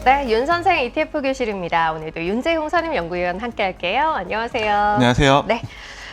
네, 윤 선생 ETF 교실입니다. 오늘도 윤재홍 선임 연구위원 함께 할게요. 안녕하세요. 안녕하세요. 네.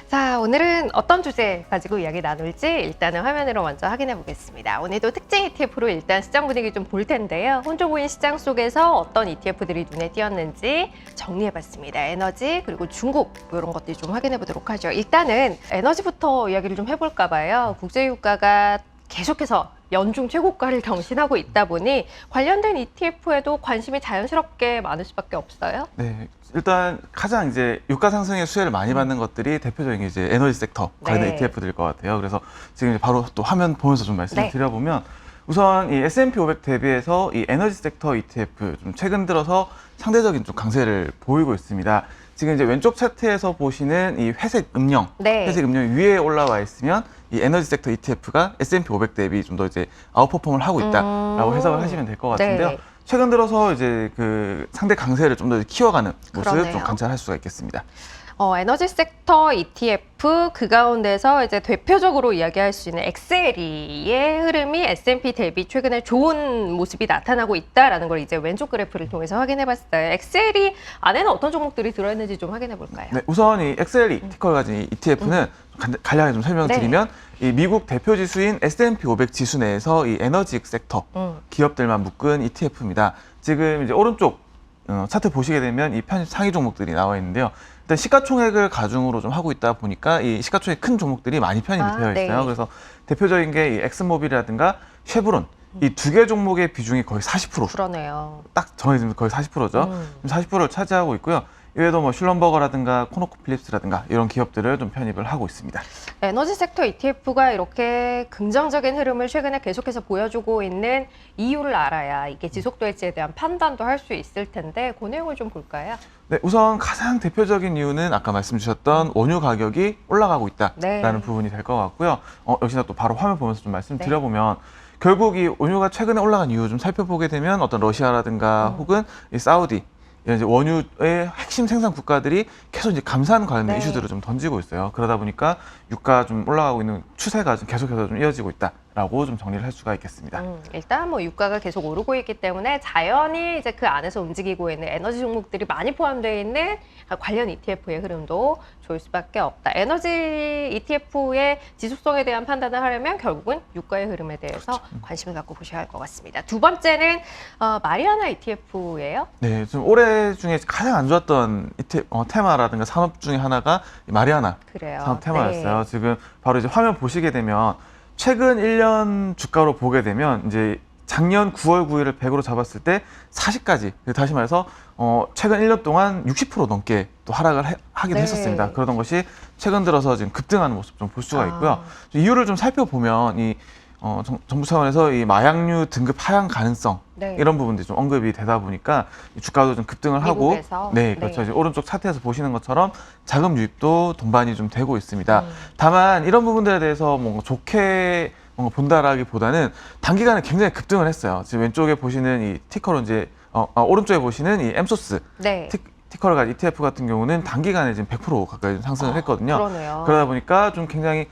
자, 오늘은 어떤 주제 가지고 이야기 나눌지 일단은 화면으로 먼저 확인해 보겠습니다. 오늘도 특징 ETF로 일단 시장 분위기 좀 볼 텐데요. 혼조 보인 시장 속에서 어떤 ETF들이 눈에 띄었는지 정리해 봤습니다. 에너지 그리고 중국 이런 것들 좀 확인해 보도록 하죠. 일단은 에너지부터 이야기를 좀 해볼까 봐요. 국제유가가 계속해서 연중 최고가를 경신하고 있다 보니 관련된 ETF에도 관심이 자연스럽게 많을 수밖에 없어요. 네, 일단 가장 이제 유가 상승의 수혜를 많이 받는 것들이 대표적인 이제 에너지 섹터 관련 네. ETF들일 것 같아요. 그래서 지금 이제 바로 또 화면 보면서 좀 말씀을 네. 드려보면 우선 이 S&P 500 대비해서 이 에너지 섹터 ETF 좀 최근 들어서 상대적인 좀 강세를 보이고 있습니다. 지금 이제 왼쪽 차트에서 보시는 이 회색 음영, 네. 회색 음영 위에 올라와 있으면 이 에너지 섹터 ETF가 S&P 500 대비 좀 더 이제 아웃퍼폼을 하고 있다라고 해석을 하시면 될 것 같은데요. 네. 최근 들어서 이제 그 상대 강세를 좀 더 키워가는 모습 그러네요. 좀 관찰할 수가 있겠습니다. 에너지 섹터 ETF 그 가운데서 이제 대표적으로 이야기할 수 있는 엑셀이의 흐름이 S&P 대비 최근에 좋은 모습이 나타나고 있다라는 걸 이제 왼쪽 그래프를 통해서 확인해 봤어요. 엑셀이 안에는 어떤 종목들이 들어있는지 좀 확인해 볼까요? 네, 우선 이 엑셀이 티커를 가진 이 ETF는 간략하게 좀 설명드리면 이 미국 대표 지수인 S&P 500 지수 내에서 이 에너지 섹터 기업들만 묶은 ETF입니다. 지금 이제 오른쪽 차트 보시게 되면 이 편입 상위 종목들이 나와 있는데요. 일단 시가총액을 가중으로 좀 하고 있다 보니까 이 시가총액 큰 종목들이 많이 편입이 되어 있어요. 네. 그래서 대표적인 게 이 엑슨모빌이라든가 쉐브론 이 두 개 종목의 비중이 거의 40% 그러네요. 딱 정해지면 거의 40%죠. 40%를 차지하고 있고요. 이외에도 뭐 슐럼버거라든가 코노코필립스라든가 이런 기업들을 좀 편입을 하고 있습니다. 에너지 섹터 ETF가 이렇게 긍정적인 흐름을 최근에 계속해서 보여주고 있는 이유를 알아야 이게 지속될지에 대한 판단도 할 수 있을 텐데 그 내용을 좀 볼까요? 네, 우선 가장 대표적인 이유는 아까 말씀 주셨던 원유 가격이 올라가고 있다라는 네. 부분이 될 것 같고요. 역시나 또 바로 화면 보면서 좀 말씀드려보면 결국 이 원유가 최근에 올라간 이유 좀 살펴보게 되면 어떤 러시아라든가 혹은 이 사우디 이런 이제 원유의 핵심 생산 국가들이 계속 이제 감산 관련된 네. 이슈들을 좀 던지고 있어요. 그러다 보니까 유가 좀 올라가고 있는 추세가 좀 계속해서 좀 이어지고 있다라고 좀 정리를 할 수가 있겠습니다. 일단 뭐 유가가 계속 오르고 있기 때문에 자연히 이제 그 안에서 움직이고 있는 에너지 종목들이 많이 포함되어 있는 관련 ETF의 흐름도 좋을 수밖에 없다. 에너지 ETF의 지속성에 대한 판단을 하려면 결국은 유가의 흐름에 대해서 관심을 갖고 보셔야 할 것 같습니다. 두 번째는 마리아나 ETF예요. 네, 좀 올해 중에 가장 안 좋았던 테마라든가 산업 중에 하나가 이 마리아나 그래요. 산업 테마였어요. 지금 바로 이제 화면 보시게 되면 최근 1년 주가로 보게 되면 이제 작년 9월 9일을 100으로 잡았을 때 40까지 다시 말해서 최근 1년 동안 60% 넘게 또 하락을 하긴 네. 했었습니다. 그러던 것이 최근 들어서 지금 급등하는 모습 좀 볼 수가 있고요. 이유를 좀 살펴보면 이 정부 차원에서 이 마약류 등급 하향 가능성 네. 이런 부분들이 좀 언급이 되다 보니까 이 주가도 좀 급등을 하고 미국에서? 네, 그렇죠. 네. 이제 오른쪽 차트에서 보시는 것처럼 자금 유입도 동반이 좀 되고 있습니다. 다만 이런 부분들에 대해서 뭔가 좋게 뭔가 본다라기보다는 단기간에 굉장히 급등을 했어요. 지금 왼쪽에 보시는 이 티커로 이제 오른쪽에 보시는 이 엠소스 네. 티커를 가진 ETF 같은 경우는 단기간에 지금 100% 가까이 좀 상승을 했거든요. 그러네요. 그러다 보니까 좀 굉장히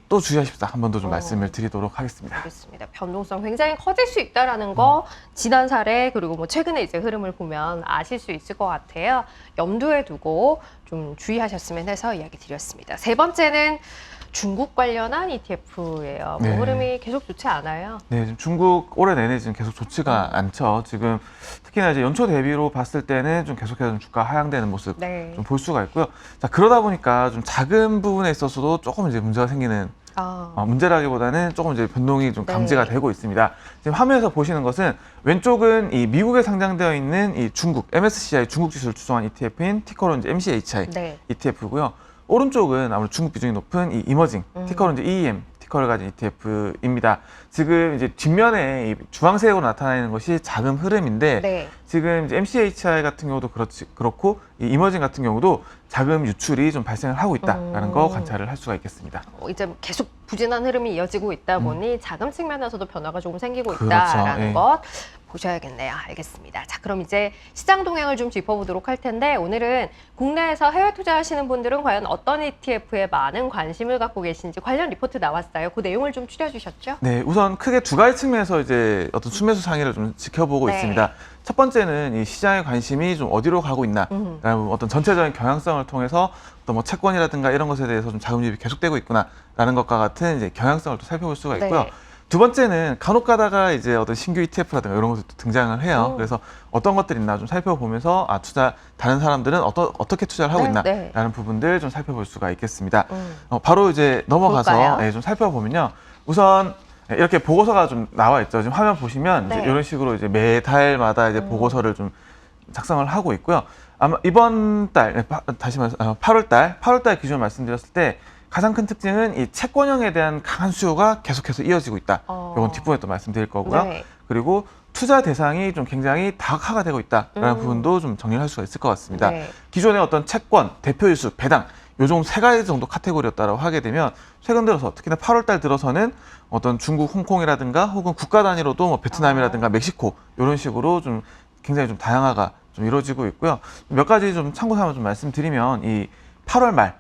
또 주의하십사 한 번 더 좀 말씀을 드리도록 하겠습니다. 알겠습니다. 변동성 굉장히 커질 수 있다라는 거 지난 사례 그리고 뭐 최근에 이제 흐름을 보면 아실 수 있을 것 같아요. 염두에 두고 좀 주의하셨으면 해서 이야기 드렸습니다. 세 번째는 중국 관련한 ETF예요. 네. 흐름이 계속 좋지 않아요. 네, 지금 중국 올해 내내 지금 계속 좋지가 않죠. 지금 특히나 이제 연초 대비로 봤을 때는 좀 계속해서 좀 주가 하향되는 모습 네. 좀 볼 수가 있고요. 자, 그러다 보니까 좀 작은 부분에 있어서도 조금 이제 문제가 생기는 문제라기보다는 조금 이제 변동이 좀 감지가 네. 되고 있습니다. 지금 화면에서 보시는 것은 왼쪽은 이 미국에 상장되어 있는 이 중국 MSCI 중국 지수를 추종한 ETF인 티커로 이제 MCHI 네. ETF고요. 오른쪽은 아무래도 중국 비중이 높은 이 이머징 티커로 이제 EEM 티커를 가진 ETF입니다. 지금 이제 뒷면에 이 주황색으로 나타나는 것이 자금 흐름인데 네. 지금 이제 MCHI 같은 경우도 그렇고 이 이머징 같은 경우도 자금 유출이 좀 발생을 하고 있다라는 거 관찰을 할 수가 있겠습니다. 이제 계속 부진한 흐름이 이어지고 있다 보니 자금 측면에서도 변화가 조금 생기고 그렇죠. 있다라는 예. 것 보셔야겠네요. 알겠습니다. 자, 그럼 이제 시장 동향을 좀 짚어보도록 할 텐데 오늘은 국내에서 해외 투자하시는 분들은 과연 어떤 ETF에 많은 관심을 갖고 계신지 관련 리포트 나왔어요. 그 내용을 좀 추려주셨죠? 네, 우선 크게 두 가지 측면에서 이제 어떤 순매수 상위를 좀 지켜보고 네. 있습니다. 첫 번째는 이 시장의 관심이 좀 어디로 가고 있나라는 어떤 전체적인 경향성을 통해서 어떤 뭐 채권이라든가 이런 것에 대해서 좀 자금 유입이 계속되고 있구나라는 것과 같은 이제 경향성을 또 살펴볼 수가 있고요. 네. 두 번째는 간혹 가다가 이제 어떤 신규 ETF라든가 이런 것들도 등장을 해요. 그래서 어떤 것들이 있나 좀 살펴보면서 다른 사람들은 어떻게 투자를 하고 네, 있나라는 네. 부분들 좀 살펴볼 수가 있겠습니다. 바로 이제 넘어가서 좀 살펴보면요. 우선 이렇게 보고서가 좀 나와 있죠. 지금 화면 보시면 네. 이제 이런 식으로 이제 매달마다 이제 보고서를 좀 작성을 하고 있고요. 아마 이번 달, 다시 말해서 8월 달 기준으로 말씀드렸을 때 가장 큰 특징은 이 채권형에 대한 강한 수요가 계속해서 이어지고 있다. 이건 뒷부분에 또 말씀드릴 거고요. 네. 그리고 투자 대상이 좀 굉장히 다각화가 되고 있다라는 부분도 좀 정리를 할 수가 있을 것 같습니다. 네. 기존의 어떤 채권, 대표지수, 배당 요정 세 가지 정도 카테고리였다라고 하게 되면 최근 들어서 특히나 8월 달 들어서는 어떤 중국, 홍콩이라든가 혹은 국가 단위로도 뭐 베트남이라든가 멕시코 이런 식으로 좀 굉장히 좀 다양화가 좀 이루어지고 있고요. 몇 가지 좀 참고 삼아 좀 말씀드리면 이 8월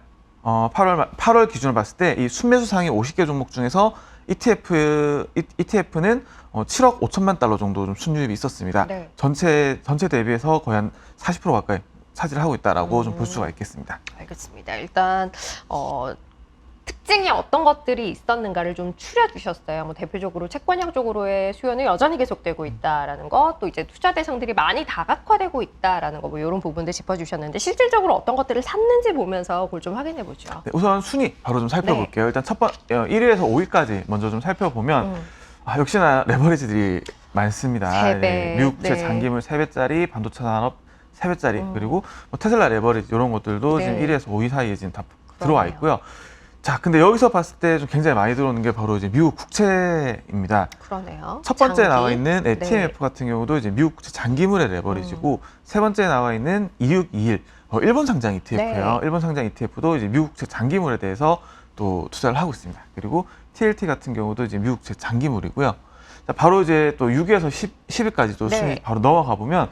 기준으로 봤을 때 이 순매수 상위 50개 종목 중에서 ETF는 7억 5천만 달러 정도 좀 순유입이 있었습니다. 네. 전체 대비해서 거의 한 40% 가까이 차지를 하고 있다라고 좀 볼 수가 있겠습니다. 알겠습니다. 일단 특징이 어떤 것들이 있었는가를 좀 추려주셨어요. 뭐 대표적으로 채권형 쪽으로의 수요는 여전히 계속되고 있다라는 것, 또 이제 투자 대상들이 많이 다각화되고 있다라는 거, 뭐 이런 부분들 짚어주셨는데 실질적으로 어떤 것들을 샀는지 보면서 그걸 좀 확인해 보죠. 네, 우선 순위 바로 좀 살펴볼게요. 일단 1위에서 5위까지 먼저 좀 살펴보면 역시나 레버리지들이 많습니다. 3배, 네, 미국 국채 네. 장기물 3배짜리, 반도체 산업 3배짜리, 그리고 뭐 테슬라 레버리지 이런 것들도 네. 지금 1위에서 5위 사이에 지금 다 들어와 그러네요. 있고요. 자, 근데 여기서 봤을 때 좀 굉장히 많이 들어오는 게 바로 이제 미국 국채입니다. 그러네요. 첫 번째 장기. 나와 있는 네. TMF 같은 경우도 이제 미국 국채 장기물의 레버리지고 세 번째 나와 있는 2621 일본 상장 ETF예요. 네. 일본 상장 ETF도 이제 미국 국채 장기물에 대해서 또 투자를 하고 있습니다. 그리고 TLT 같은 경우도 이제 미국 국채 장기물이고요. 자, 바로 이제 또 6위에서 10위까지 또 네. 순위 바로 넘어가 보면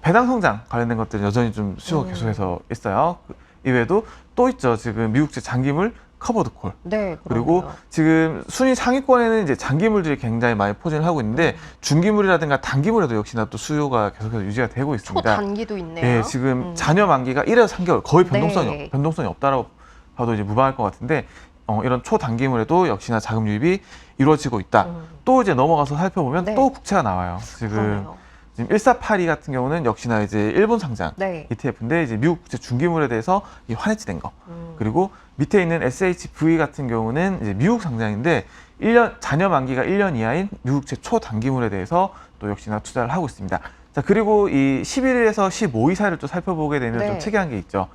배당 성장 관련된 것들은 여전히 좀 수요가 계속해서 있어요. 이외에도 또 있죠. 지금 미국제 장기물 커버드 콜. 네, 그리고 그러네요. 지금 순위 상위권에는 이제 장기물들이 굉장히 많이 포진을 하고 있는데 중기물이라든가 단기물에도 역시나 또 수요가 계속해서 유지가 되고 있습니다. 초단기도 있네요. 네, 지금 잔여 만기가 1에서 3개월 거의 네. 변동성이 없다라고 봐도 이제 무방할 것 같은데 이런 초단기물에도 역시나 자금 유입이 이루어지고 있다. 또 이제 넘어가서 살펴보면 네. 또 국채가 나와요. 그러네요. 지금 1482 같은 경우는 역시나 이제 일본 상장 네. ETF인데 이제 미국 국채 중기물에 대해서 이 환해지된 거. 그리고 밑에 있는 SHV 같은 경우는 이제 미국 상장인데 잔여 만기가 1년 이하인 미국 국채 초단기물에 대해서 또 역시나 투자를 하고 있습니다. 자, 그리고 이 11위에서 15위 사이를 또 살펴보게 되면 네. 좀 특이한 게 있죠.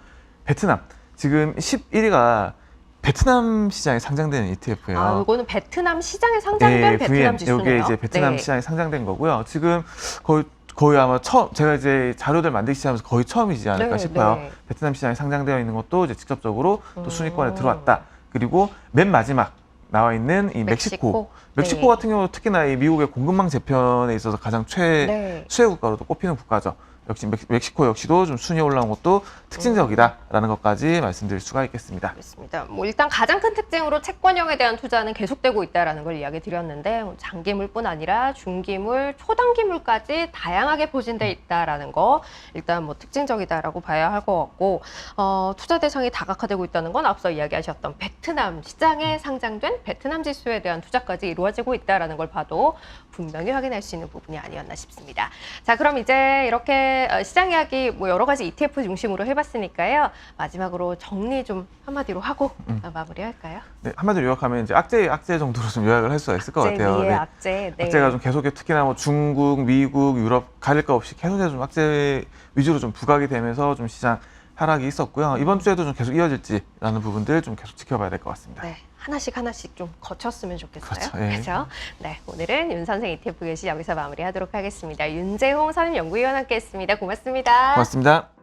베트남. 지금 11위가 베트남 시장에 상장되는 ETF예요. 아, 이거는 베트남 시장에 상장된 베트남 지수네요. 이게 이제 베트남 네. 시장에 상장된 거고요. 지금 거의 아마 제가 이제 자료들 만들기 시작하면서 거의 처음이지 않을까 네, 싶어요. 네. 베트남 시장에 상장되어 있는 것도 이제 직접적으로 또 순위권에 들어왔다. 그리고 맨 마지막 나와 있는 이 멕시코. 멕시코 네. 같은 경우 특히나 이 미국의 공급망 재편에 있어서 가장 네. 수혜 국가로도 꼽히는 국가죠. 역시 멕시코 역시도 좀 순위에 올라온 것도 특징적이다라는 것까지 말씀드릴 수가 있겠습니다. 그렇습니다. 뭐 일단 가장 큰 특징으로 채권형에 대한 투자는 계속되고 있다라는 걸 이야기 드렸는데 뭐 장기물뿐 아니라 중기물, 초단기물까지 다양하게 포진돼 있다라는 거 일단 뭐 특징적이다라고 봐야 할 것 같고 투자 대상이 다각화되고 있다는 건 앞서 이야기하셨던 베트남 시장에 상장된 베트남 지수에 대한 투자까지 이루어지고 있다라는 걸 봐도 분명히 확인할 수 있는 부분이 아니었나 싶습니다. 자, 그럼 이제 이렇게 시장 이야기 뭐 여러 가지 ETF 중심으로 해봤으니까요. 마지막으로 정리 좀 한마디로 하고 마무리할까요? 네, 한마디로 요약하면 이제 악재 정도로 좀 요약을 할 수가 있을 것 같아요. 위에 네. 악재. 네. 악재가 좀 계속해 특히나 뭐 중국, 미국, 유럽 가릴 거 없이 계속해서 좀 악재 위주로 좀 부각이 되면서 좀 시장 하락이 있었고요. 이번 주에도 좀 계속 이어질지라는 부분들 좀 계속 지켜봐야 될 것 같습니다. 네, 하나씩 좀 거쳤으면 좋겠어요. 그렇죠. 예. 그렇죠? 네, 오늘은 윤 선생 ETF 교시 여기서 마무리하도록 하겠습니다. 윤재홍 선임연구위원 함께했습니다. 고맙습니다. 고맙습니다.